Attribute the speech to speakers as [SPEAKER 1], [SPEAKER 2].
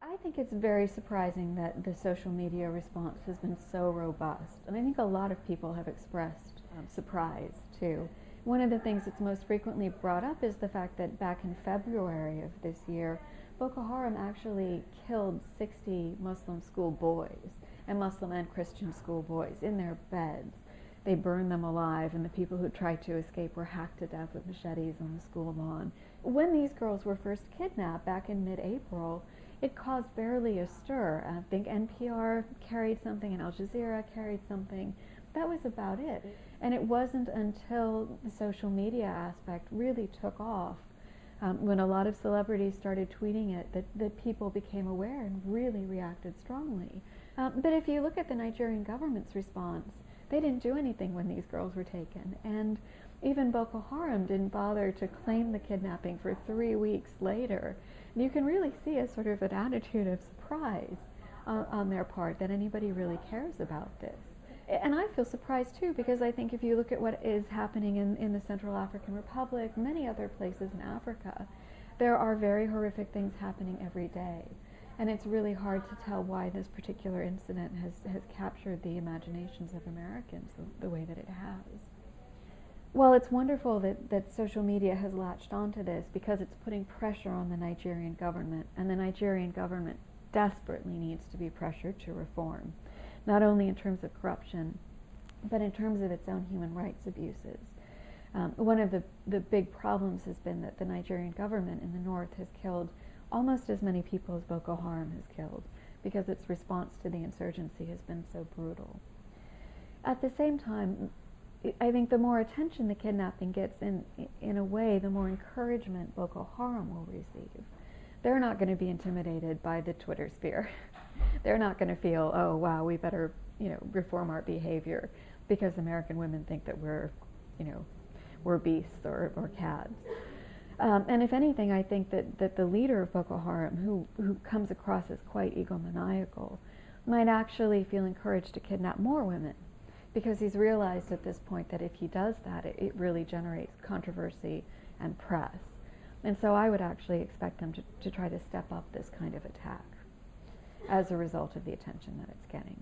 [SPEAKER 1] I think it's very surprising that the social media response has been so robust. And I think a lot of people have expressed surprise too. One of the things that's most frequently brought up is the fact that back in February of this year, Boko Haram actually killed 60 Muslim school boys, and Muslim and Christian school boys, in their beds. They burned them alive, and the people who tried to escape were hacked to death with machetes on the school lawn. When these girls were first kidnapped back in mid-April, it caused barely a stir. I think NPR carried something and Al Jazeera carried something. That was about it. And it wasn't until the social media aspect really took off, when a lot of celebrities started tweeting it, that people became aware and really reacted strongly. But if you look at the Nigerian government's response, they didn't do anything when these girls were taken. And even Boko Haram didn't bother to claim the kidnapping for 3 weeks later. And you can really see a sort of an attitude of surprise on their part that anybody really cares about this. And I feel surprised too, because I think if you look at what is happening in the Central African Republic, many other places in Africa, there are very horrific things happening every day. And it's really hard to tell why this particular incident has captured the imaginations of Americans the way that it has. Well, it's wonderful that social media has latched onto this, because it's putting pressure on the Nigerian government, and the Nigerian government desperately needs to be pressured to reform, not only in terms of corruption, but in terms of its own human rights abuses. One of the big problems has been that the Nigerian government in the north has killed almost as many people as Boko Haram has killed, because its response to the insurgency has been so brutal. At the same time, I think the more attention the kidnapping gets, in a way, the more encouragement Boko Haram will receive. They're not going to be intimidated by the Twitter sphere. They're not going to feel, oh wow, we better, reform our behavior because American women think that we're beasts or cats. And if anything, I think that the leader of Boko Haram, who comes across as quite egomaniacal, might actually feel encouraged to kidnap more women, because he's realized at this point that if he does that, it really generates controversy and press. And so I would actually expect them to try to step up this kind of attack as a result of the attention that it's getting.